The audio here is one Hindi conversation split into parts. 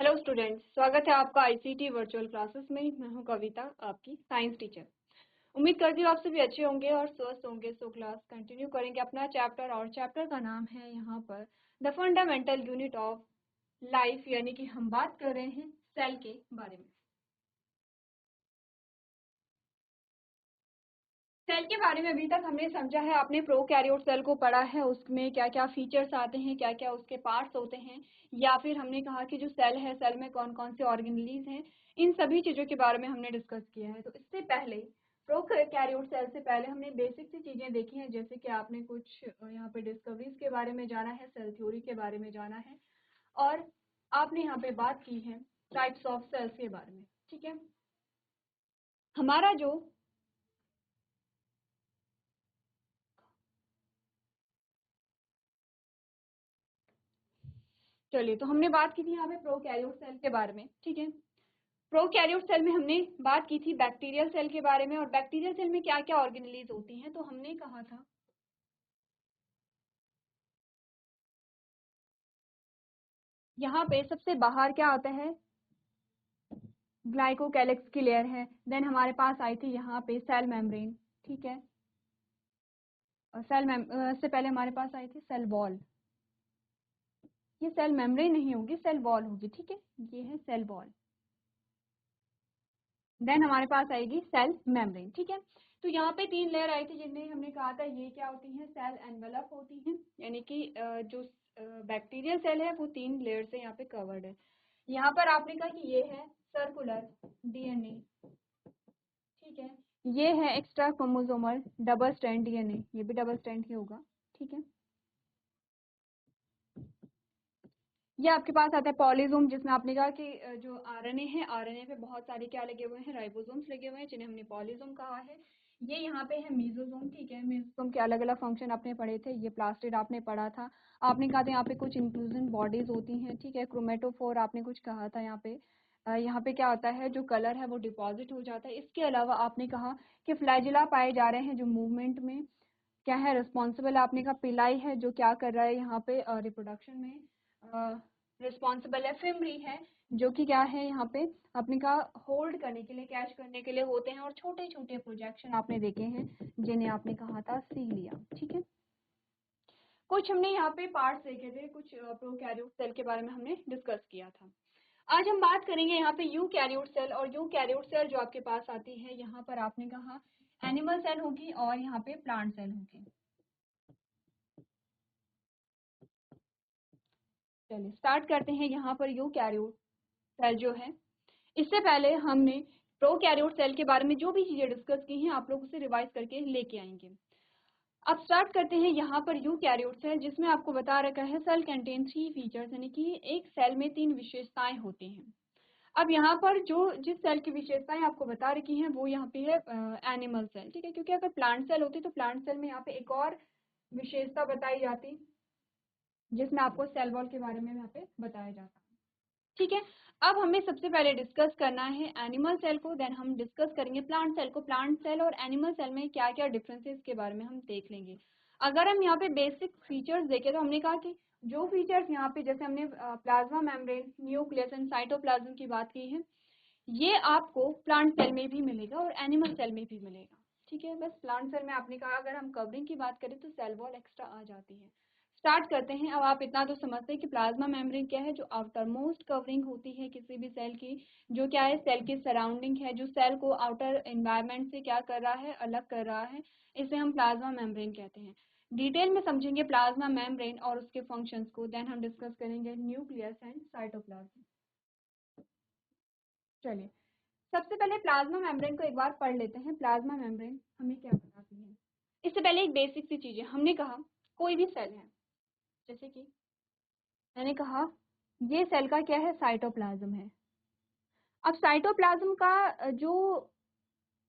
हेलो स्टूडेंट्स, स्वागत है आपका आईसीटी वर्चुअल क्लासेस में। मैं हूं कविता, आपकी साइंस टीचर। उम्मीद करती हूँ आप सभी अच्छे होंगे और स्वस्थ होंगे। सो क्लास कंटिन्यू करेंगे अपना चैप्टर, और चैप्टर का नाम है यहाँ पर the fundamental unit of life, यानी कि हम बात कर रहे हैं सेल के बारे में। सेल के बारे में अभी तक हमने समझा है, आपने प्रोकैरियोट सेल को पढ़ा है, उसमें क्या क्या फीचर्स आते हैं, क्या क्या उसके पार्ट्स होते हैं, या फिर हमने कहा कि जो सेल है, सेल में कौन कौन से ऑर्गेनेलीज हैं, इन सभी चीज़ों के बारे में हमने डिस्कस किया है। तो इससे पहले प्रोकैरियोट सेल से पहले हमने बेसिक सी चीज़ें देखी हैं, जैसे कि आपने कुछ यहाँ पे डिस्कवरीज के बारे में जाना है, सेल थ्योरी के बारे में जाना है, और आपने यहाँ पे बात की है टाइप्स ऑफ सेल्स के बारे में। ठीक है, हमारा जो चलिए, तो हमने बात की थी यहाँ पे प्रोकैरियोट सेल के बारे में। ठीक है, प्रोकैरियोट सेल में हमने बात की थी बैक्टीरियल सेल के बारे में, और बैक्टीरियल सेल में क्या क्या ऑर्गेनेलीज होती हैं। तो हमने कहा था यहाँ पे सबसे बाहर क्या आता है, ग्लाइकोकैलिक्स की लेयर है। देन हमारे पास आई थी यहाँ पे सेल मेम्ब्रेन। ठीक है, और से पहले हमारे पास आई थी सेल वॉल। ये सेल मेम्ब्रेन नहीं होगी, सेल वॉल होगी। ठीक है, ये है सेल वॉल। देन हमारे पास आएगी सेल मेम्ब्रेन। ठीक है, तो यहाँ पे तीन लेयर आई थी जिनमें हमने कहा था ये क्या होती हैं, सेल एनवेलप होती हैं, यानी कि जो बैक्टीरियल सेल है वो तीन लेयर से यहाँ पे कवर्ड है। यहाँ पर आपने कहा कि ये है सर्कुलर डीएनए। ठीक है, ये है extra chromosomal double strand DNA, ये भी डबल स्ट्रैंड ही होगा। ठीक है, ये आपके पास आता है पॉलीजोम, जिसमें आपने कहा कि जो आरएनए है, आरएनए पे बहुत सारे क्या लगे हुए हैं, राइबोसोम्स लगे हुए हैं, जिन्हें हमने पॉलीजोम कहा है। ये यहाँ पे है मीजोसोम। ठीक है, मीजोसोम के अलग अलग फंक्शन आपने पढ़े थे, ये प्लास्टिड आपने पढ़ा था। आपने कहा था यहाँ पे कुछ इंक्लूजन बॉडीज होती हैं। ठीक है, क्रोमेटोफोर आपने कुछ कहा था। यहाँ पे यहाँ पे क्या होता है, जो कलर है वो डिपॉजिट हो जाता है। इसके अलावा आपने कहा कि फ्लैजिला पाए जा रहे हैं जो मूवमेंट में क्या है रिस्पॉन्सिबल। आपने कहा पिलाई है जो क्या कर रहा है यहाँ पे रिप्रोडक्शन में रिस्पॉन्सिबल है। फिमरी है जो कि क्या है यहाँ पे आपने कहा होल्ड करने के लिए, कैच करने के लिए होते हैं, और छोटे छोटे प्रोजेक्शन आपने देखे हैं जिन्हें आपने कहा था सीलिया। ठीक है, कुछ हमने यहाँ पे पार्ट्स देखे थे, कुछ प्रोकैरियोट सेल के बारे में हमने डिस्कस किया था। आज हम बात करेंगे यहाँ पे यूकैरियोट सेल, और यूकैरियोट सेल जो आपके पास आती है यहाँ पर आपने कहा एनिमल सेल होगी और यहाँ पे प्लांट सेल होगी। चलिए स्टार्ट करते हैं यहाँ पर यूकैरियोट सेल जो है। इससे पहले हमने प्रोकैरियोट सेल के बारे में जो भी चीजें डिस्कस की हैं आप लोग उसे रिवाइज करके लेके आएंगे। अब स्टार्ट करते हैं यहाँ पर यूकैरियोट सेल, जिसमें आपको बता रखा है सेल कंटेन थ्री फीचर्स, यानी कि एक सेल में तीन विशेषताएं होती हैं। अब यहाँ पर जो जिस सेल की विशेषताएं आपको बता रखी हैं वो यहाँ पे है एनिमल सेल। ठीक है, क्योंकि अगर प्लांट सेल होती तो प्लांट सेल में यहाँ पे एक और विशेषता बताई जाती, जिसमें आपको सेल वॉल के बारे में यहाँ पे बताया जाता। ठीक है, अब हमें सबसे पहले डिस्कस करना है एनिमल सेल को, देन हम डिस्कस करेंगे प्लांट सेल को। प्लांट सेल और एनिमल सेल में क्या क्या डिफरेंसेस के बारे में हम देख लेंगे। अगर हम यहाँ पे बेसिक फीचर्स देखें तो हमने कहा कि जो फीचर्स यहाँ पे, जैसे हमने plasma membrane, nucleus and cytoplasm की बात की है, ये आपको प्लांट सेल में भी मिलेगा और एनिमल सेल में भी मिलेगा। ठीक है, बस प्लांट सेल में आपने कहा अगर हम कवरिंग की बात करें तो सेल वॉल एक्स्ट्रा आ जाती है। स्टार्ट करते हैं। अब आप इतना तो समझते हैं कि प्लाज्मा मेम्ब्रेन क्या है, जो आउटर मोस्ट कवरिंग होती है किसी भी सेल की, जो क्या है सेल की सराउंडिंग है, जो सेल को आउटर एनवायरनमेंट से क्या कर रहा है, अलग कर रहा है, इसे हम प्लाज्मा मेम्ब्रेन कहते हैं। डिटेल में समझेंगे प्लाज्मा मेम्ब्रेन और उसके फंक्शंस को, देन हम डिस्कस करेंगे न्यूक्लियस एंड साइटोप्लाज्म। चलिए, सबसे पहले प्लाज्मा मेम्ब्रेन को एक बार पढ़ लेते हैं। प्लाज्मा मेम्ब्रेन हमें क्या बताती है। इससे पहले एक बेसिक सी चीज है, हमने कहा कोई भी सेल है, जैसे कि मैंने कहा ये सेल का क्या है, साइटोप्लाज्म है। अब साइटोप्लाज्म का जो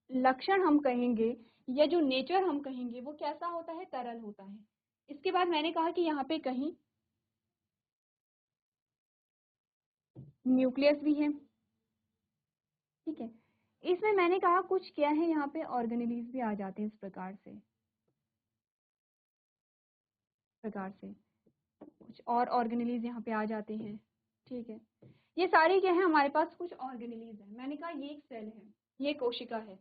लक्षण हम कहेंगे या जो नेचर हम कहेंगे वो कैसा होता है, तरल होता है। इसके बाद मैंने कहा कि यहाँ पे कहीं न्यूक्लियस भी है। ठीक है, इसमें मैंने कहा कुछ क्या है, यहाँ पे ऑर्गेनेलीज भी आ जाते हैं इस प्रकार से कुछ और ऑर्गेनेलीज यहाँ पे आ जाते हैं। ठीक है, ये सारी क्या है, हमारे पास कुछ ऑर्गेनेलीज है। मैंने कहा ये एक सेल है, ये कोशिका है,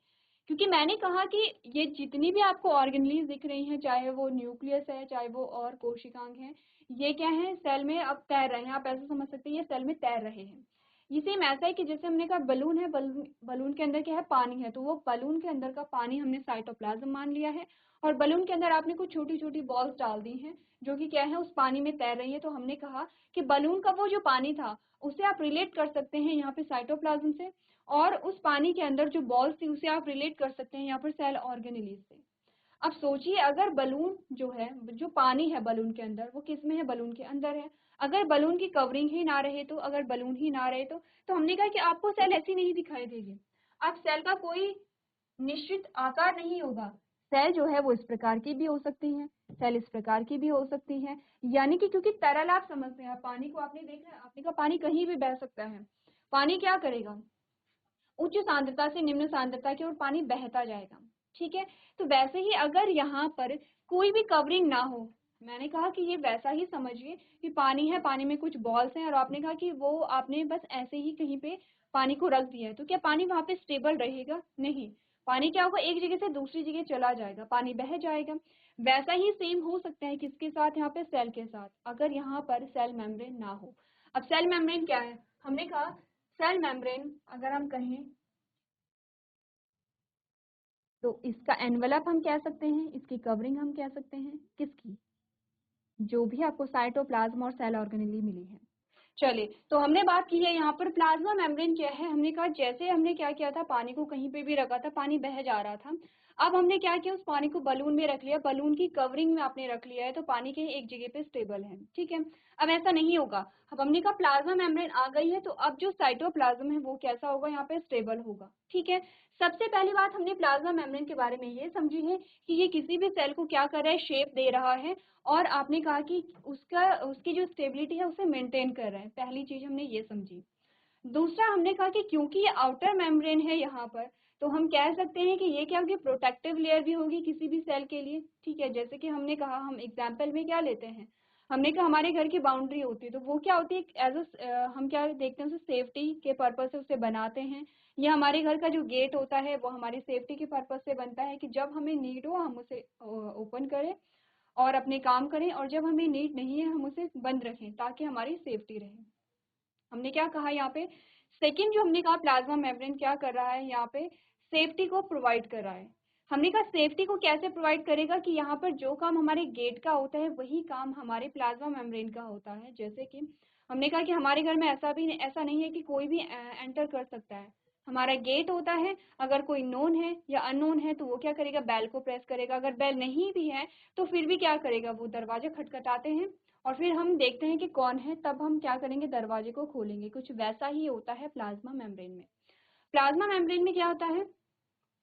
क्योंकि मैंने कहा कि ये जितनी भी आपको ऑर्गेनेलीज दिख रही हैं, चाहे वो न्यूक्लियस है, चाहे वो और कोशिकांग हैं, ये क्या है, सेल में अब तैर रहे हैं। आप ऐसे समझ सकते हैं ये सेल में तैर रहे हैं। ये सेम ऐसा है कि जैसे हमने कहा बलून है, बलून के अंदर क्या है, पानी है, तो वो बलून के अंदर का पानी हमने साइटोप्लाज्म मान लिया है, और बलून के अंदर आपने कुछ छोटी छोटी बॉल्स डाल दी हैं जो कि क्या है, उस पानी में तैर रही है। तो हमने कहा कि बलून का वो जो पानी था उसे आप रिलेट कर सकते हैं यहाँ पे साइटोप्लाज्म से, और उस पानी के अंदर जो बॉल्स थी उसे आप रिलेट कर सकते हैं यहाँ पर सेल ऑर्गेनेलीज से। अब सोचिए, अगर बलून जो है, जो पानी है बलून के अंदर, वो किस में है, बलून के अंदर है। अगर बलून की कवरिंग ही ना रहे तो, अगर बलून ही ना रहे तो हमने कहा कि आपको सेल ऐसी नहीं दिखाई देगी। अब सेल का कोई निश्चित आकार नहीं होगा। सेल जो है वो इस प्रकार की भी हो सकती है, सेल इस प्रकार की भी हो सकती है, यानी कि क्योंकि तरल आप समझते हैं, पानी को आपने देखा, आपने कहा पानी कहीं भी बह सकता है। पानी क्या करेगा, उच्च सांद्रता से निम्न सांद्रता की ओर पानी बहता जाएगा, ठीक है। तो वैसे ही अगर यहाँ पर कोई भी कवरिंग ना हो, मैंने कहा कि ये वैसा ही समझिए कि पानी है, पानी में कुछ बॉल्स हैं, और आपने कहा कि वो आपने बस ऐसे ही कहीं पे पानी को रख दिया है, तो क्या पानी वहां पे स्टेबल रहेगा, नहीं। पानी क्या होगा, एक जगह से दूसरी जगह चला जाएगा, पानी बह जाएगा। वैसा ही सेम हो सकता है किसके साथ, यहाँ पे सेल के साथ, अगर यहाँ पर सेल मेम्ब्रेन ना हो। अब सेल मेम्ब्रेन क्या है, हमने कहा सेल मेम्ब्रेन अगर हम कहें तो इसका एनवेलप हम कह सकते हैं, इसकी कवरिंग हम कह सकते हैं, किसकी, जो भी आपको साइटोप्लाज्म और सेल ऑर्गेनेली मिली है। चलिए, तो हमने बात की है यहाँ पर प्लाज्मा मेम्ब्रेन क्या है। हमने कहा जैसे हमने क्या किया था, पानी को कहीं पे भी रखा था, पानी बह जा रहा था। अब हमने क्या किया, उस पानी को बलून में रख लिया, बलून की कवरिंग में आपने रख लिया है, तो पानी कहीं एक जगह पे स्टेबल है, ठीक है। अब ऐसा नहीं होगा। अब हमने कहा प्लाज्मा मेम्ब्रेन आ गई है, तो अब जो साइटोप्लाज्म है वो कैसा होगा, यहाँ पे स्टेबल होगा, ठीक है। सबसे पहली बात हमने प्लाज्मा मेम्ब्रेन के बारे में ये समझी है कि ये किसी भी सेल को क्या कर रहा है, शेप दे रहा है, और आपने कहा कि उसकी जो स्टेबिलिटी है उसे मेंटेन कर रहे हैं। पहली चीज हमने ये समझी। दूसरा हमने कहा कि क्योंकि ये आउटर मेम्ब्रेन है यहाँ पर, तो हम कह सकते हैं कि ये क्या होगी, प्रोटेक्टिव लेयर भी होगी किसी भी सेल के लिए, ठीक है। जैसे कि हमने कहा, हम एग्जाम्पल में क्या लेते हैं, हमने कहा हमारे घर की बाउंड्री होती है, तो वो क्या होती है, एज हम क्या देखते हैं, उसे सेफ्टी के पर्पज से उसे बनाते हैं। या हमारे घर का जो गेट होता है वो हमारी सेफ्टी के पर्पज से बनता है कि जब हमें नीड हो हम उसे ओपन करें और अपने काम करें, और जब हमें नीड नहीं है हम उसे बंद रखें ताकि हमारी सेफ्टी रहे। हमने क्या कहा यहाँ पे, सेकंड जो हमने कहा, प्लाज्मा मेम्ब्रेन क्या कर रहा है, यहाँ पे सेफ्टी को प्रोवाइड कर रहा है। हमने कहा सेफ्टी को कैसे प्रोवाइड करेगा, कि यहाँ पर जो काम हमारे गेट का होता है वही काम हमारे प्लाज्मा मेम्ब्रेन का होता है। जैसे कि हमने कहा कि हमारे घर में ऐसा नहीं है कि कोई भी एंटर कर सकता है। हमारा गेट होता है, अगर कोई नोन है या अननोन है तो वो क्या करेगा, बेल को प्रेस करेगा। अगर बेल नहीं भी है तो फिर भी क्या करेगा, वो दरवाजे खटखटाते हैं, और फिर हम देखते हैं कि कौन है, तब हम क्या करेंगे, दरवाजे को खोलेंगे। कुछ वैसा ही होता है प्लाज्मा मेम्ब्रेन में। प्लाज्मा मेम्ब्रेन में क्या होता है,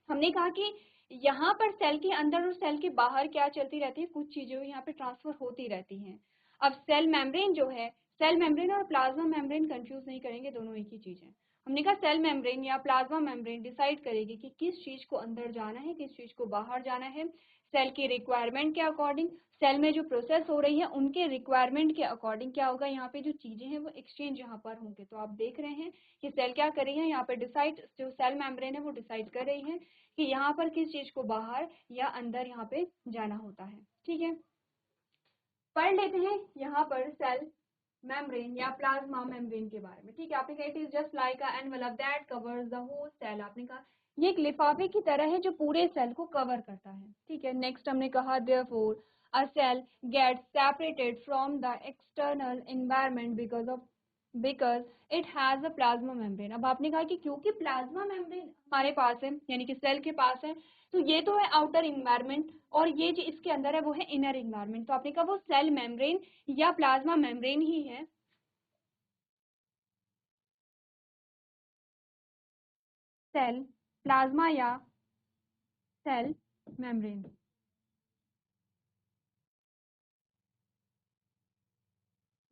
हमने कहा कि यहाँ पर सेल के अंदर और सेल के बाहर क्या चलती रहती है, कुछ चीजें यहाँ पे ट्रांसफर होती रहती हैं। अब सेल मेम्ब्रेन जो है, सेल मेम्ब्रेन और प्लाज्मा मेम्ब्रेन कंफ्यूज नहीं करेंगे, दोनों एक ही चीज है। हमने कहा सेल मेम्ब्रेन या प्लाज्मा मेम्ब्रेन डिसाइड करेगी कि किस चीज को अंदर जाना है, किस चीज को बाहर जाना है, सेल की रिक्वायरमेंट के अकॉर्डिंग। सेल में जो प्रोसेस हो रही है उनके रिक्वायरमेंट के अकॉर्डिंग क्या होगा, यहाँ पे जो चीजें हैं वो एक्सचेंज यहाँ पर होंगे। तो आप देख रहे हैं कि सेल क्या कर रही है, यहाँ पे डिसाइड, जो सेल मेम्ब्रेन है वो डिसाइड कर रही है कि यहाँ पर किस चीज को बाहर या अंदर यहाँ पे जाना होता है, ठीक है। पढ़ लेते हैं यहाँ पर सेल मेम्ब्रेन या प्लाज्मा मेम्ब्रेन के बारे में, ठीक है। आपने कहा it is just like a envelope that covers the whole cell. आपने कहा ये एक लिफाफे की तरह है जो पूरे सेल को कवर करता है, ठीक है। नेक्स्ट हमने कहा therefore a cell gets separated from the external environment because it has a plasma membrane. अब आपने कहा कि क्योंकि प्लाज्मा मेम्ब्रेन हमारे पास है, यानी कि सेल के पास है, तो ये तो है आउटर इन्वायरमेंट, और ये जो इसके अंदर है वो है इनर इन्वायरमेंट। तो आपने कहा वो सेल मेम्ब्रेन या प्लाज्मा मेम्ब्रेन ही है। सेल प्लाज्मा या सेल मेम्ब्रेन,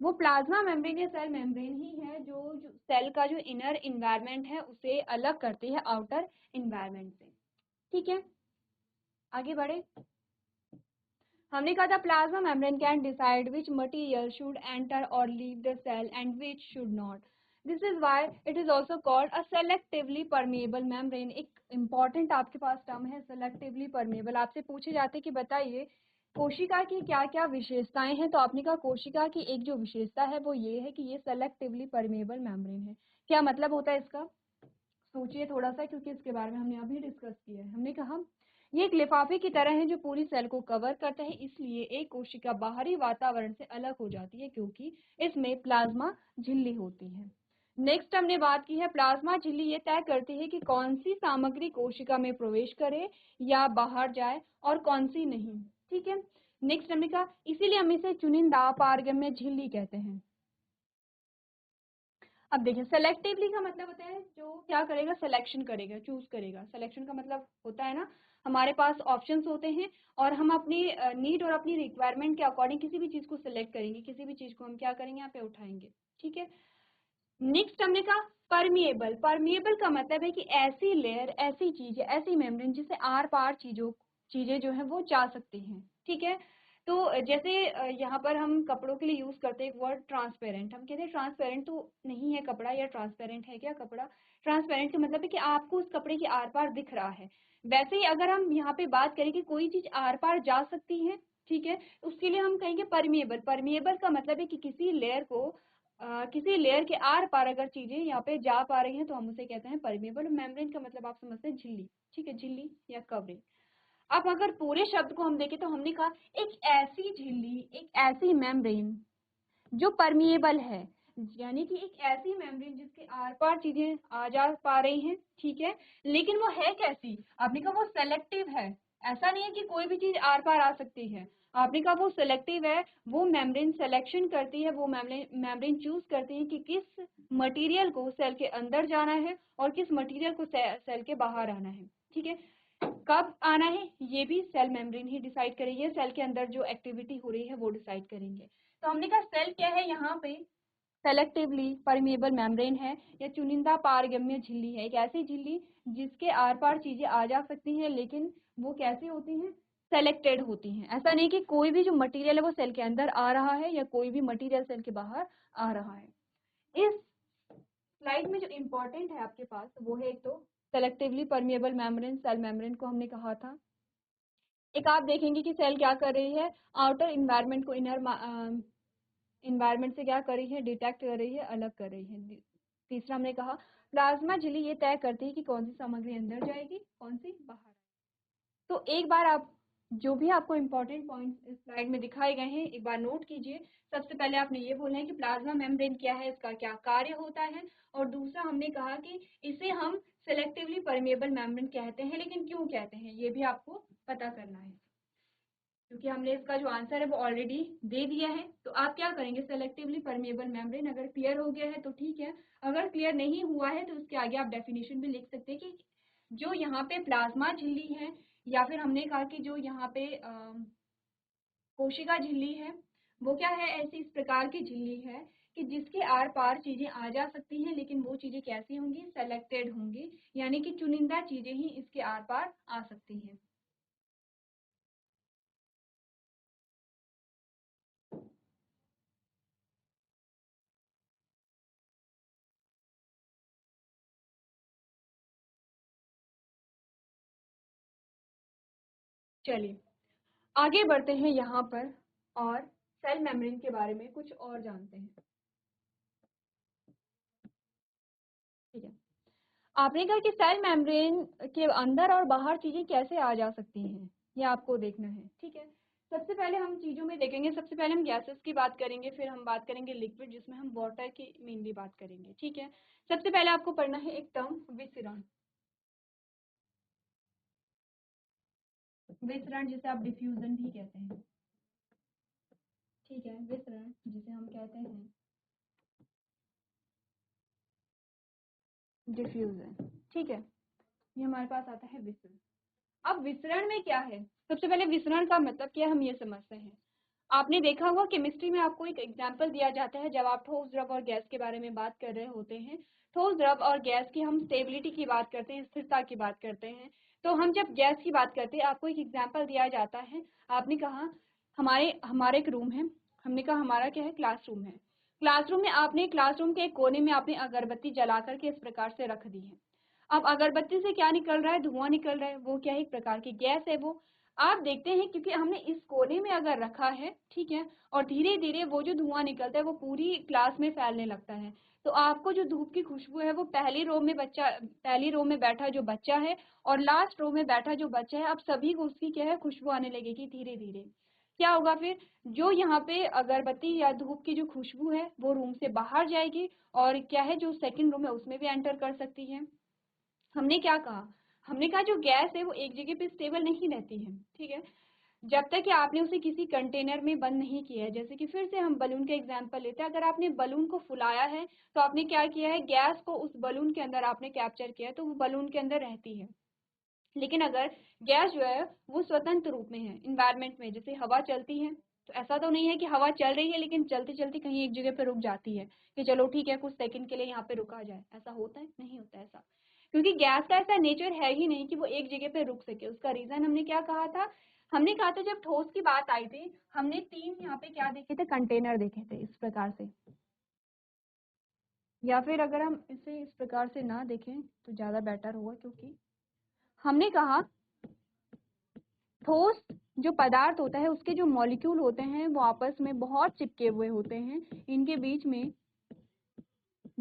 वो प्लाज्मा मेम्ब्रेन या सेल मेम्ब्रेन ही है जो सेल का जो इनर इन्वायरमेंट है उसे अलग करती है आउटर इन्वायरमेंट से, ठीक है। आगे बढ़े, हमने कहा था plasma membrane can decide which material should enter और leave the cell and which should not. This is why it is also called a selectively permeable membrane. एक इम्पॉर्टेंट आपके पास टर्म है सेलेक्टिवली परमिएबल। आपसे पूछे जाते कि बताइए कोशिका की क्या क्या विशेषताएं हैं, तो आपने कहा कोशिका की एक जो विशेषता है वो ये है कि ये सेलेक्टिवली परमिएबल मेम्ब्रेन है। क्या मतलब होता है इसका, सोचिए थोड़ा सा, क्योंकि इसके बारे में हमने अभी डिस्कस किया है। हमने कहा ये एक लिफाफे की तरह है जो पूरी सेल को कवर करता है, इसलिए एक कोशिका बाहरी वातावरण से अलग हो जाती है क्योंकि इसमें प्लाज्मा झिल्ली होती है। नेक्स्ट हमने बात की है प्लाज्मा झिल्ली ये तय करती है कि कौन सी सामग्री कोशिका में प्रवेश करे या बाहर जाए और कौन सी नहीं। ठीक है, नेक्स्ट हमने कहा इसीलिए हम इसे चुनिंदा पारगम्य झिल्ली कहते हैं। अब देखिए सेलेक्टिवली का मतलब होता है जो क्या करेगा, सिलेक्शन करेगा, चूज करेगा। सिलेक्शन का मतलब होता है ना, हमारे पास ऑप्शंस होते हैं और हम अपनी नीड और अपनी रिक्वायरमेंट के अकॉर्डिंग किसी भी चीज को सिलेक्ट करेंगे, किसी भी चीज को हम क्या करेंगे यहाँ पे उठाएंगे। ठीक है, नेक्स्ट हमने कहा परमिएबल। परमिएबल का मतलब है कि ऐसी लेयर, ऐसी चीज, ऐसी मेम्ब्रेन जिससे आर पार चीजें जो है वो जा सकती हैं। ठीक है, तो जैसे यहाँ पर हम कपड़ों के लिए यूज करते हैं एक वर्ड ट्रांसपेरेंट। हम कहते हैं ट्रांसपेरेंट तो नहीं है कपड़ा, या ट्रांसपेरेंट है क्या कपड़ा। ट्रांसपेरेंट का मतलब है कि आपको उस कपड़े के आर पार दिख रहा है। वैसे ही अगर हम यहाँ पे बात करें कि कोई चीज आर पार जा सकती है, ठीक है, उसके लिए हम कहेंगे परमिएबल। परमिएबल का मतलब है कि किसी लेयर के आर पार अगर चीजें यहाँ पे जा पा रही हैं तो हम उसे कहते हैं परमिएबल। मेम्ब्रेन का मतलब आप समझते हैं झिल्ली। ठीक है, झिल्ली या कवरिंग। अब अगर पूरे शब्द को हम देखें तो हमने कहा एक ऐसी झिल्ली, एक ऐसी मेम्ब्रेन जो परमिएबल है, यानी कि एक ऐसी मेम्ब्रेन जिसके आर पार चीजें आ जा पा रही हैं। ठीक है, लेकिन वो है कैसी, आपने कहा वो सेलेक्टिव है। ऐसा नहीं है कि कोई भी चीज आर पार आ सकती है, आपने कहा वो सेलेक्टिव है। वो मेम्ब्रेन सिलेक्शन करती है, वो मेम्ब्रेन चूज करती है कि किस मटेरियल को सेल के अंदर जाना है और किस मटेरियल को सेल के बाहर आना है। ठीक है, कब आना है ये भी सेल मेम्ब्रेन ही डिसाइड करेगी, सेल के अंदर जो एक्टिविटी हो रही है वो डिसाइड करेंगे। तो हमने कहा सेल क्या है यहाँ पे, सेलेक्टिवली परमिएबल मेम्ब्रेन है या चुनिंदा पारगम्य झिल्ली है। एक ऐसी झिल्ली जिसके आर पार चीजें आ जा सकती हैं, लेकिन वो कैसे होती हैं, सेलेक्टेड होती हैं। ऐसा नहीं कि कोई भी जो मटेरियल है वो सेल के अंदर आ रहा है या कोई भी मटेरियल सेल के बाहर आ रहा है। इस स्लाइड में जो इम्पोर्टेंट है आपके पास वो है एक तो selectively permeable membrane, cell membrane को हमने कहा था। एक आप देखेंगे कि सेल क्या कर रही है, आउटर इन्वायरमेंट को इनर इन्वायरमेंट से क्या कर रही है, डिटेक्ट कर रही है, अलग कर रही है। तीसरा हमने कहा प्लाज्मा झिल्ली ये तय करती है कि कौन सी सामग्री अंदर जाएगी, कौन सी बाहर। तो एक बार आप जो भी आपको इम्पोर्टेंट पॉइंट्स इस स्लाइड में दिखाए गए हैं एक बार नोट कीजिए। सबसे पहले आपने ये बोलना है कि प्लाज्मा मेम्ब्रेन क्या है, इसका क्या कार्य होता है, और दूसरा हमने कहा कि इसे हम सेलेक्टिवली परमिएबल मेम्ब्रेन कहते हैं, लेकिन क्यों कहते हैं ये भी आपको पता करना है, क्योंकि हमने इसका जो आंसर है वो ऑलरेडी दे दिया है। तो आप क्या करेंगे, सेलेक्टिवली परमिएबल मेम्ब्रेन अगर क्लियर हो गया है तो ठीक है, अगर क्लियर नहीं हुआ है तो उसके आगे आप डेफिनेशन भी लिख सकते हैं कि जो यहाँ पे प्लाज्मा झिल्ली है, या फिर हमने कहा कि जो यहाँ पे कोशिका झिल्ली है, वो क्या है, ऐसी इस प्रकार की झिल्ली है कि जिसके आर पार चीजें आ जा सकती हैं, लेकिन वो चीजें कैसी होंगी, सेलेक्टेड होंगी, यानी कि चुनिंदा चीजें ही इसके आर पार आ सकती हैं। चलिए आगे बढ़ते हैं यहाँ पर और सेल मेम्ब्रेन के बारे में कुछ और जानते हैं। ठीक है, आपने कहा कि सेल मेम्ब्रेन के अंदर और बाहर चीजें कैसे आ जा सकती हैं, ये आपको देखना है। ठीक है, सबसे पहले हम चीजों में देखेंगे, सबसे पहले हम गैसेस की बात करेंगे, फिर हम बात करेंगे लिक्विड जिसमें हम वाटर की मेनली बात करेंगे। ठीक है, सबसे पहले आपको पढ़ना है एक टर्म विसरण। विसरण जिसे आप डिफ्यूजन भी कहते हैं। ठीक है, विसरण जिसे हम कहते हैं डिफ्यूजन। ठीक है, ये हमारे पास आता है विसरण। अब विसरण में क्या है, सबसे पहले विसरण का मतलब क्या है हम ये समझते हैं। आपने देखा होगा केमिस्ट्री में आपको एक एग्जाम्पल दिया जाता है जब आप ठोस द्रव और गैस के बारे में बात कर रहे होते हैं। ठोस द्रव और गैस की हम स्टेबिलिटी की बात करते हैं, स्थिरता की बात करते हैं। तो हम जब गैस की बात करते हैं आपको एक एग्जाम्पल दिया जाता है। आपने कहा हमारे हमारा एक रूम है, हमने कहा हमारा क्या है, क्लासरूम है। क्लासरूम में आपने क्लासरूम के एक कोने में आपने अगरबत्ती जला करके इस प्रकार से रख दी है। अब अगरबत्ती से क्या निकल रहा है, धुआं निकल रहा है, वो क्या है, एक प्रकार की गैस है वो। आप देखते हैं क्योंकि हमने इस कोने में अगर रखा है, ठीक है, और धीरे धीरे वो जो धुआं निकलता है वो पूरी क्लास में फैलने लगता है। तो आपको जो धूप की खुशबू है वो पहली रो में बैठा जो बच्चा है और लास्ट रो में बैठा जो बच्चा है, अब सभी को उसकी क्या है, खुशबू आने लगेगी धीरे धीरे। क्या होगा फिर, जो यहाँ पे अगरबत्ती या धूप की जो खुशबू है वो रूम से बाहर जाएगी और क्या है, जो सेकंड रूम है उसमें भी एंटर कर सकती है। हमने क्या कहा, हमने कहा जो गैस है वो एक जगह पे स्टेबल नहीं रहती है, ठीक है, जब तक कि आपने उसे किसी कंटेनर में बंद नहीं किया है। जैसे कि फिर से हम बलून का एग्जांपल लेते हैं, अगर आपने बलून को फुलाया है तो आपने क्या किया है, गैस को उस बलून के अंदर आपने कैप्चर किया है, तो वो बलून के अंदर रहती है। लेकिन अगर गैस जो है वो स्वतंत्र रूप में है इन्वायरमेंट में, जैसे हवा चलती है, तो ऐसा तो नहीं है कि हवा चल रही है लेकिन चलते चलते कहीं एक जगह पे रुक जाती है कि चलो ठीक है कुछ सेकंड के लिए यहाँ पे रुका जाए, ऐसा होता है, नहीं होता ऐसा। क्योंकि गैस का ऐसा नेचर है ही नहीं कि वो एक जगह पे रुक सके। उसका रीजन हमने क्या कहा था, हमने कहा था जब ठोस की बात आई थी, हमने 3 यहाँ पे क्या देखे थे, कंटेनर देखे थे इस प्रकार से। या फिर अगर हम इसे इस प्रकार से ना देखें तो ज्यादा बेटर होगा, क्योंकि हमने कहा ठोस जो पदार्थ होता है उसके जो मॉलिक्यूल होते हैं वो आपस में बहुत चिपके हुए होते हैं। इनके बीच में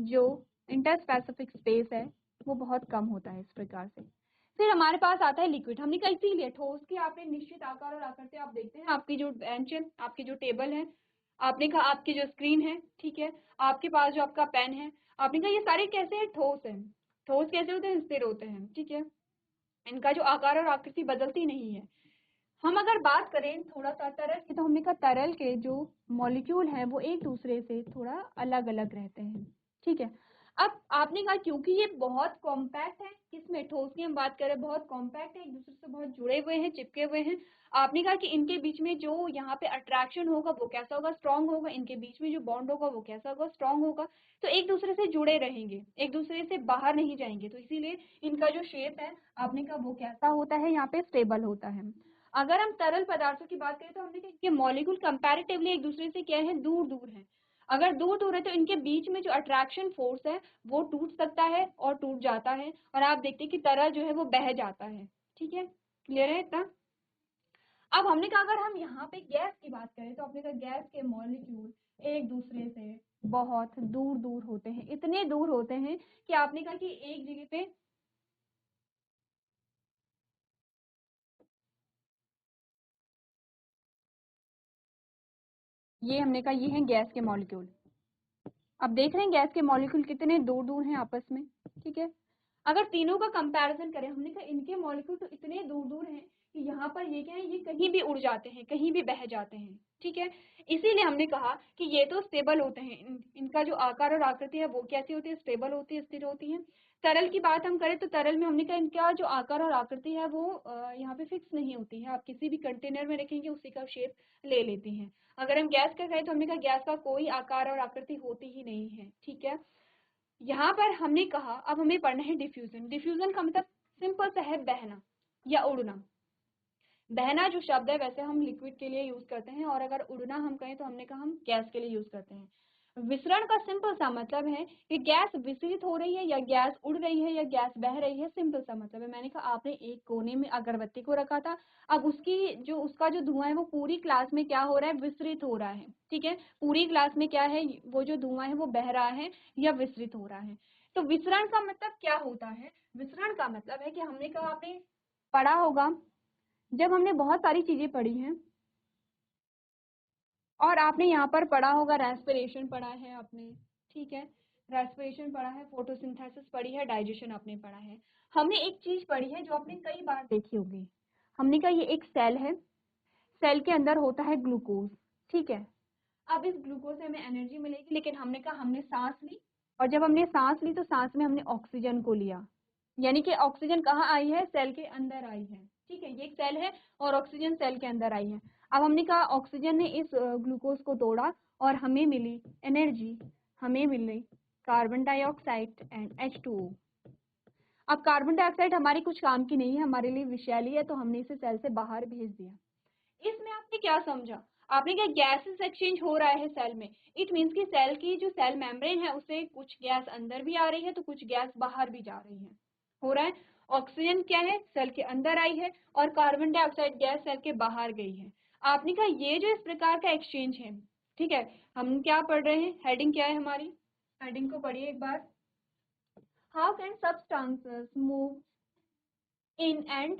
जो इंटरस्पेसिफिक स्पेस है वो बहुत कम होता है इस प्रकार से। फिर हमारे पास आता है लिक्विड। हमने कहा इसीलिए ठोस के आपने निश्चित आकार और आकृति, आप देखते हैं आपकी जो बेंच है, आपकी जो टेबल है, आपने कहा आपकी जो स्क्रीन है, ठीक है, आपके पास जो आपका पेन है, आपने कहा ये सारे कैसे हैं, ठोस है। ठोस कैसे होते हैं, स्थिर होते हैं, ठीक है, इनका जो आकार और आकृति बदलती नहीं है। हम अगर बात करें थोड़ा सा तरल की, तो हमने कहा तरल के जो मॉलिक्यूल हैं वो एक दूसरे से थोड़ा अलग अलग रहते हैं, ठीक है। अब आपने कहा क्योंकि ये बहुत कॉम्पैक्ट है, किसमें, ठोस की हम बात करें, बहुत कॉम्पैक्ट है, एक दूसरे से बहुत जुड़े हुए हैं, चिपके हुए हैं। आपने कहा कि इनके बीच में जो यहाँ पे अट्रैक्शन होगा वो कैसा होगा, स्ट्रांग होगा, इनके बीच में जो बॉन्ड होगा वो कैसा होगा, स्ट्रांग होगा। तो एक दूसरे से जुड़े रहेंगे, एक दूसरे से बाहर नहीं जाएंगे, तो इसीलिए इनका जो शेप है आपने कहा वो कैसा होता है, यहाँ पे स्टेबल होता है। अगर हम तरल पदार्थों की बात करें तो हमने कहा कि मॉलिक्यूल कंपैरेटिवली एक दूसरे से क्या है, दूर दूर है। अगर दूर दूर है तो इनके बीच में जो अट्रैक्शन फोर्स है वो टूट सकता है और टूट जाता है, और आप देखते हैं कि तरल जो है वो बह जाता है, ठीक है, क्लियर है इतना। अब हमने कहा अगर हम यहाँ पे गैस की बात करें तो आपने कहा गैस के मॉलिक्यूल एक दूसरे से बहुत दूर दूर होते हैं, इतने दूर होते हैं कि आपने कहा कि एक जगह पे, ये हमने कहा ये है गैस के मॉलिक्यूल। अब देख रहे हैं गैस के मॉलिक्यूल कितने दूर दूर हैं आपस में, ठीक है। अगर तीनों का कंपैरिजन करें, हमने कहा इनके मॉलिक्यूल तो इतने दूर दूर हैं कि यहाँ पर ये क्या है, ये कहीं भी उड़ जाते हैं, कहीं भी बह जाते हैं, ठीक है। इसीलिए हमने कहा कि ये तो स्टेबल होते हैं, इनका जो आकार और आकृति है वो कैसी होती है, स्टेबल होती है, स्थिर होती है। तरल की बात हम करें तो तरल में हमने कहा इनका जो आकार और आकृति है वो यहाँ पे फिक्स नहीं होती है, आप किसी भी कंटेनर में रखेंगे उसी का शेप ले लेती हैं। अगर हम गैस का कहें तो हमने कहा गैस का कोई आकार और आकृति होती ही नहीं है, ठीक है। यहाँ पर हमने कहा अब हमें पढ़ना है डिफ्यूजन। डिफ्यूजन का मतलब सिंपल सा है बहना या उड़ना। बहना जो शब्द है वैसे हम लिक्विड के लिए यूज करते हैं, और अगर उड़ना हम कहें तो हमने कहा हम गैस के लिए यूज करते हैं। विसरण का सिंपल सा मतलब है कि गैस विसरित हो रही है या गैस उड़ रही है या गैस बह रही है, सिंपल सा मतलब है। मैंने कहा आपने एक कोने में अगरबत्ती को रखा था, अब उसका जो धुआं है वो पूरी क्लास में क्या हो रहा है, विसरित हो रहा है, ठीक है, पूरी क्लास में क्या है, वो जो धुआं है वो बह रहा है या विसरित हो रहा है। तो विसरण का मतलब क्या होता है, विसरण का मतलब है कि हमने कहा आपने पढ़ा होगा, जब हमने बहुत सारी चीजें पढ़ी हैं, और आपने यहाँ पर पढ़ा होगा, रेस्पिरेशन पढ़ा है आपने, ठीक है, रेस्पिरेशन पढ़ा है, फोटोसिंथेसिस पढ़ी है, डाइजेशन आपने पढ़ा है। हमने एक चीज पढ़ी है जो आपने कई बार देखी होगी, हमने कहा ये एक सेल है, सेल के अंदर होता है ग्लूकोज, ठीक है। अब इस ग्लूकोज से हमें एनर्जी मिलेगी, लेकिन हमने कहा हमने सांस ली, और जब हमने सांस ली तो सांस में हमने ऑक्सीजन को लिया, यानी कि ऑक्सीजन कहाँ आई है, सेल के अंदर आई है, ठीक है, ये एक सेल है और ऑक्सीजन सेल के अंदर आई है। अब हमने कहा ऑक्सीजन ने इस ग्लूकोज को तोड़ा और हमें मिली एनर्जी, हमें मिली कार्बन डाइऑक्साइड एंड H2O। अब कार्बन डाइऑक्साइड हमारे कुछ काम की नहीं है, हमारे लिए विषैली है, तो हमने इसे सेल से बाहर भेज दिया। इसमें आपने क्या समझा, आपने क्या गैसेस एक्सचेंज हो रहा है सेल में, इट मीन्स कि सेल की जो सेल मेम्ब्रेन है उससे कुछ गैस अंदर भी आ रही है तो कुछ गैस बाहर भी जा रही है, हो रहा है। ऑक्सीजन क्या है, सेल के अंदर आई है और कार्बन डाइऑक्साइड गैस सेल के बाहर गई है। आपने कहा ये जो इस प्रकार का एक्सचेंज है, ठीक है, हम क्या पढ़ रहे हैं, हेडिंग क्या है हमारी, हेडिंग को पढ़िए एक बार। How can substances move in and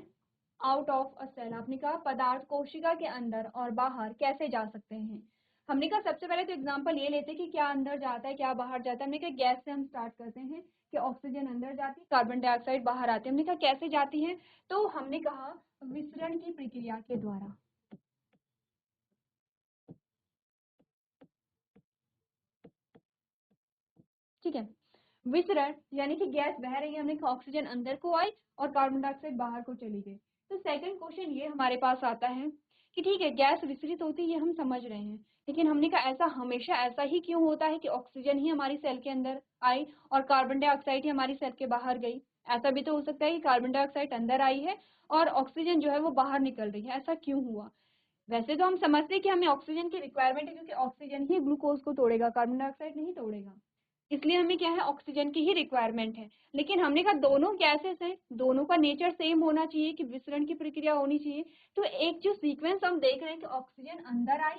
out of a cell. आपने कहा पदार्थ कोशिका के अंदर और बाहर कैसे जा सकते हैं। हमने कहा सबसे पहले तो एग्जांपल ये लेते हैं कि क्या अंदर जाता है क्या बाहर जाता है। हमने कहा गैस से हम स्टार्ट करते हैं कि ऑक्सीजन अंदर जाती है, कार्बन डाइऑक्साइड बाहर आती है। हमने कहा कैसे जाती है, तो हमने कहा विसरण की प्रक्रिया के द्वारा, ठीक है। विसरण यानी कि गैस बह रही है, हमने कहा ऑक्सीजन अंदर को आई और कार्बन डाइऑक्साइड बाहर को चली गई। तो सेकंड क्वेश्चन ये हमारे पास आता है कि ठीक है गैस विसरित होती है ये हम समझ रहे हैं, लेकिन हमने कहा ऐसा हमेशा ऐसा ही क्यों होता है कि ऑक्सीजन ही हमारी सेल के अंदर आई और कार्बन डाइऑक्साइड ही हमारी सेल के बाहर गई। ऐसा भी तो हो सकता है कि कार्बन डाइऑक्साइड अंदर आई है और ऑक्सीजन जो है वो बाहर निकल रही है, ऐसा क्यों हुआ। वैसे तो हम समझते हैं कि हमें ऑक्सीजन की रिक्वायरमेंट है क्योंकि ऑक्सीजन ही ग्लूकोज को तोड़ेगा, कार्बन डाइऑक्साइड नहीं तोड़ेगा, इसलिए हमें क्या है ऑक्सीजन की ही रिक्वायरमेंट है। लेकिन हमने कहा दोनों गैसेस हैं, दोनों का नेचर सेम होना चाहिए कि विसरण की प्रक्रिया होनी चाहिए। तो एक जो सीक्वेंस हम देख रहे हैं कि ऑक्सीजन अंदर आई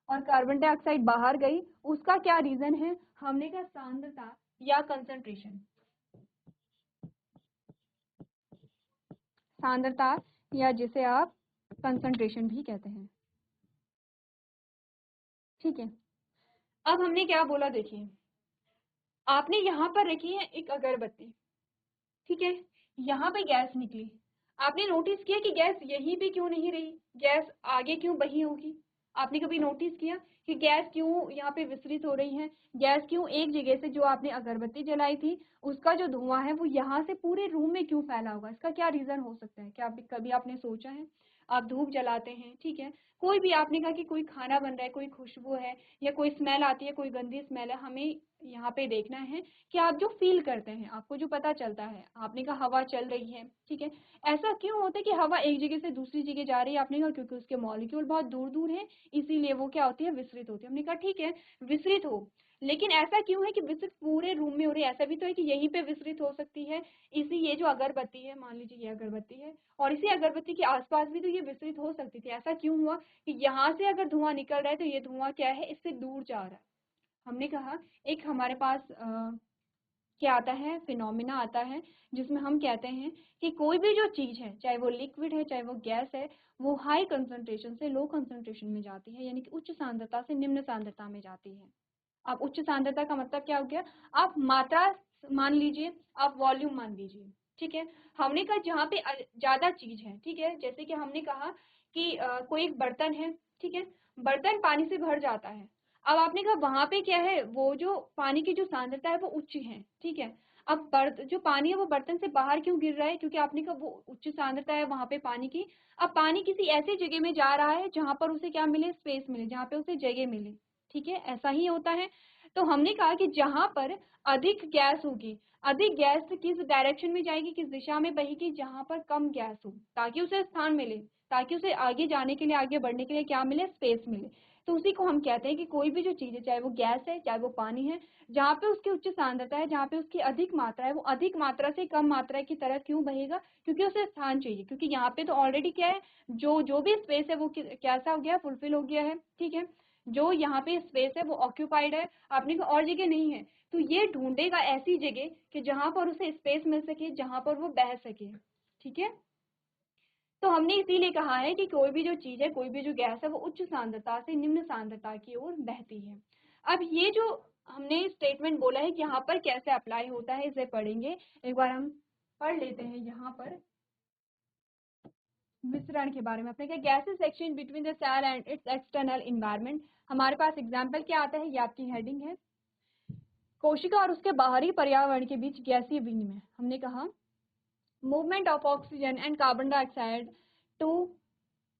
और कार्बन डाइऑक्साइड बाहर गई, उसका क्या रीजन है, हमने कहा सांद्रता या कंसंट्रेशन, सांद्रता या जिसे आप कंसंट्रेशन भी कहते हैं, ठीक है। अब हमने क्या बोला देखिए, आपने यहाँ पर रखी है एक अगरबत्ती, ठीक है, यहाँ पे गैस निकली, आपने नोटिस किया कि गैस यहीं पे क्यों नहीं रही, गैस आगे क्यों बही होगी। आपने कभी नोटिस किया कि गैस क्यों यहाँ पे विसरित हो रही है, गैस क्यों एक जगह से जो आपने अगरबत्ती जलाई थी उसका जो धुआं है वो यहाँ से पूरे रूम में क्यों फैला होगा, इसका क्या रीजन हो सकता है, क्या कभी आपने सोचा है। आप धूप जलाते हैं, ठीक है, कोई भी आपने कहा कि कोई खाना बन रहा है, कोई खुशबू है या कोई स्मेल आती है, कोई गंदी स्मेल है, हमें यहाँ पे देखना है कि आप जो फील करते हैं, आपको जो पता चलता है, आपने कहा हवा चल रही है, ठीक है, ऐसा क्यों होता है कि हवा एक जगह से दूसरी जगह जा रही है, आपने कहा क्योंकि उसके मॉलिक्यूल बहुत दूर दूर है इसीलिए वो क्या होती है विसरित होती है। हमने कहा ठीक है विसरित हो, लेकिन ऐसा क्यों है कि विसरित पूरे रूम में हो रही है, ऐसा भी तो है कि यहीं पे विसरित हो सकती है। इसी ये जो अगरबत्ती है, मान लीजिए ये अगरबत्ती है और इसी अगरबत्ती के आसपास भी तो ये विसरित हो सकती थी, ऐसा क्यों हुआ कि यहाँ से अगर धुआं निकल रहा है तो ये धुआं क्या है इससे दूर जा रहा है। हमने कहा एक हमारे पास क्या आता है, फिनोमिना आता है, जिसमें हम कहते हैं कि कोई भी जो चीज है, चाहे वो लिक्विड है चाहे वो गैस है, वो हाई कंसंट्रेशन से लो कंसंट्रेशन में जाती है, यानी कि उच्च सांद्रता से निम्न सांद्रता में जाती है। अब उच्च सांद्रता का मतलब क्या हो गया, आप मात्रा मान लीजिए, आप वॉल्यूम मान लीजिए, ठीक है। हमने कहा जहाँ पे ज्यादा चीज है, ठीक है, जैसे कि हमने कहा कि कोई एक बर्तन है, ठीक है, बर्तन पानी से भर जाता है। अब आपने कहा वहां पे क्या है, वो जो पानी की जो सांद्रता है वो उच्च है, ठीक है। अब जो पानी है वो बर्तन से बाहर क्यों गिर रहा है, क्योंकि आपने कहा वो उच्च सांद्रता है वहां पे पानी की। अब पानी किसी ऐसी जगह में जा रहा है जहां पर उसे क्या मिले, स्पेस मिले, जहां पे उसे जगह मिले, ठीक है, ऐसा ही होता है। तो हमने कहा कि जहां पर अधिक गैस होगी, अधिक गैस किस डायरेक्शन में जाएगी, किस दिशा में बहेगी, जहां पर कम गैस हो, ताकि उसे स्थान मिले, ताकि उसे आगे जाने के लिए, आगे बढ़ने के लिए क्या मिले, स्पेस मिले। तो उसी को हम कहते हैं कि कोई भी जो चीज है, चाहे वो गैस है चाहे वो पानी है, जहाँ पे उसकी उच्च सांद्रता है, जहाँ पे उसकी अधिक मात्रा है, वो अधिक मात्रा से कम मात्रा की तरह क्यों बहेगा, क्योंकि उसे स्थान चाहिए, क्योंकि यहाँ पे तो ऑलरेडी क्या है, जो जो भी स्पेस है वो कैसा हो गया, फुलफिल हो गया है, ठीक है, जो यहाँ पे स्पेस है वो ऑक्यूपाइड है, आपने कहा और जगह नहीं है, तो ये ढूंढेगा ऐसी जगह कि जहां पर उसे स्पेस मिल सके, जहां पर वो बह सके, ठीक है। तो हमने इसीलिए कहा है कि कोई भी जो चीज है, कोई भी जो गैस है, वो उच्च सांद्रता से निम्न सांद्रता की ओर बहती है। अब ये जो हमने स्टेटमेंट बोला है कि यहाँ पर कैसे अप्लाई होता है, इसे पढ़ेंगे एक बार, हम पढ़ लेते हैं यहाँ पर विसरण के बारे में। अपने क्या, gases exchange between the cell and its external environment. हमारे पास एग्जाम्पल क्या आता है, ये आपकी हेडिंग है, कोशिका और उसके बाहरी पर्यावरण के बीच गैसीय विनिमय। हमने कहा movement of oxygen and carbon dioxide to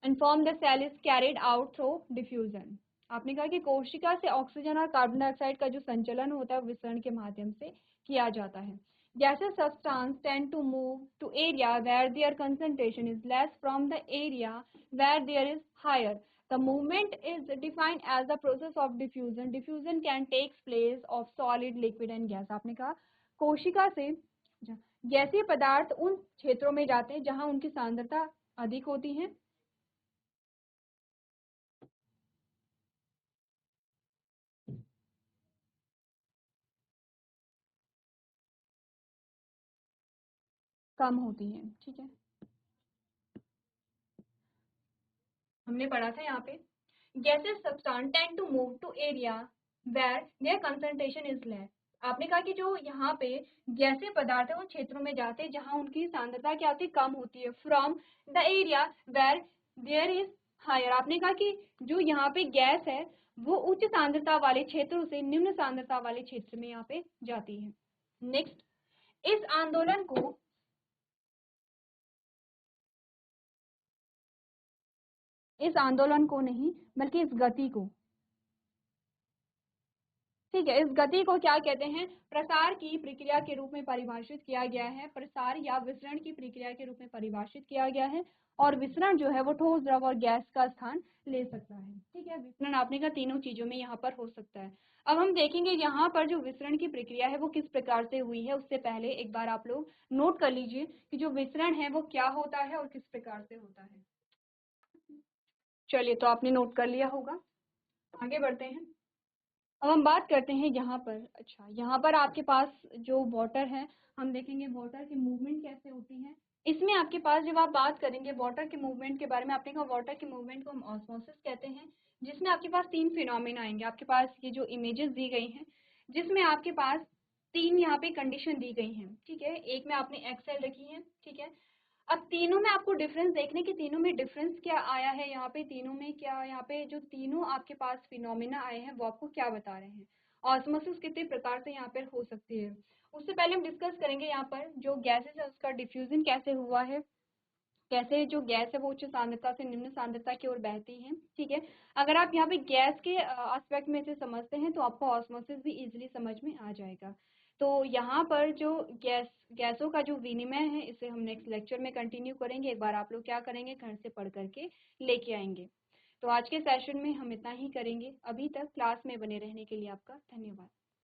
inform the cell is carried out through diffusion. आपने कहा कि कोशिका से ऑक्सीजन और कार्बन डाइऑक्साइड का जो संचलन होता है विसरण के माध्यम से किया जाता है। Gaseous substance tend to move to area where their concentration is less from the area where there is higher. The movement is defined as the process of diffusion. Diffusion can take place of solid, liquid and gas. आपने कहा कोशिका से गैसीय पदार्थ उन क्षेत्रों में जाते हैं जहां उनकी सांद्रता अधिक होती है, कम होती है। ठीक है, हमने पढ़ा था यहाँ पे gaseous substance tend to move to area where their concentration is less. आपने कहा कि जो यहाँ पे गैसीय पदार्थ है उन क्षेत्रों में जाते हैं जहां उनकी सांद्रता क्या होती है, कम होती है। From the area where there is higher, आपने कहा कि जो यहाँ पे गैस है वो उच्च सांद्रता वाले क्षेत्रों से निम्न सांद्रता वाले क्षेत्र में यहाँ पे जाती है। नेक्स्ट, इस आंदोलन को नहीं बल्कि इस गति को, ठीक है, इस गति को क्या कहते हैं, प्रसार की प्रक्रिया के रूप में परिभाषित किया गया है। प्रसार या विसरण की प्रक्रिया के रूप में परिभाषित किया गया है। और विसरण जो है वो ठोस, द्रव और गैस का स्थान ले सकता है। ठीक है, विसरण आपने कहा तीनों चीजों में यहाँ पर हो सकता है। अब हम देखेंगे यहाँ पर जो विसरण की प्रक्रिया है वो किस प्रकार से हुई है। उससे पहले एक बार आप लोग नोट कर लीजिए कि जो विसरण है वो क्या होता है और किस प्रकार से होता है। चलिए, तो आपने नोट कर लिया होगा, आगे बढ़ते हैं। अब हम बात करते हैं यहाँ पर। अच्छा, यहाँ पर आपके पास जो वाटर है, हम देखेंगे वाटर की मूवमेंट कैसे होती है। इसमें आपके पास जब आप बात करेंगे वाटर के मूवमेंट के बारे में, आपने कहा वाटर के मूवमेंट को हम ऑस्मोसिस कहते हैं, जिसमें आपके पास तीन फिनोमेना आएंगे। आपके पास ये जो इमेजेस दी गई हैं जिसमें आपके पास तीन यहाँ पे कंडीशन दी गई हैं। ठीक है, एक में आपने एक्सेल रखी है। ठीक है, अब तीनों में आपको डिफरेंस देखने की, तीनों में डिफरेंस क्या आया है यहाँ पे, तीनों में क्या, यहाँ पे जो तीनों आपके पास फिनोमेना आए हैं वो आपको क्या बता रहे हैं, ऑस्मोसिस कितने प्रकार से यहाँ पर हो सकती है। उससे पहले हम डिस्कस करेंगे यहाँ पर जो गैसेस है उसका डिफ्यूजन कैसे हुआ है, कैसे जो गैस है वो उच्च सांद्रता से निम्न सांद्रता की ओर बहती है। ठीक है, अगर आप यहाँ पे गैस के एस्पेक्ट में से समझते हैं तो आपको ऑस्मोसिस भी इजीली समझ में आ जाएगा। तो यहाँ पर जो गैसों का जो विनिमय है इसे हम नेक्स्ट लेक्चर में कंटिन्यू करेंगे। एक बार आप लोग क्या करेंगे, घर से पढ़ करके लेके आएंगे। तो आज के सेशन में हम इतना ही करेंगे। अभी तक क्लास में बने रहने के लिए आपका धन्यवाद।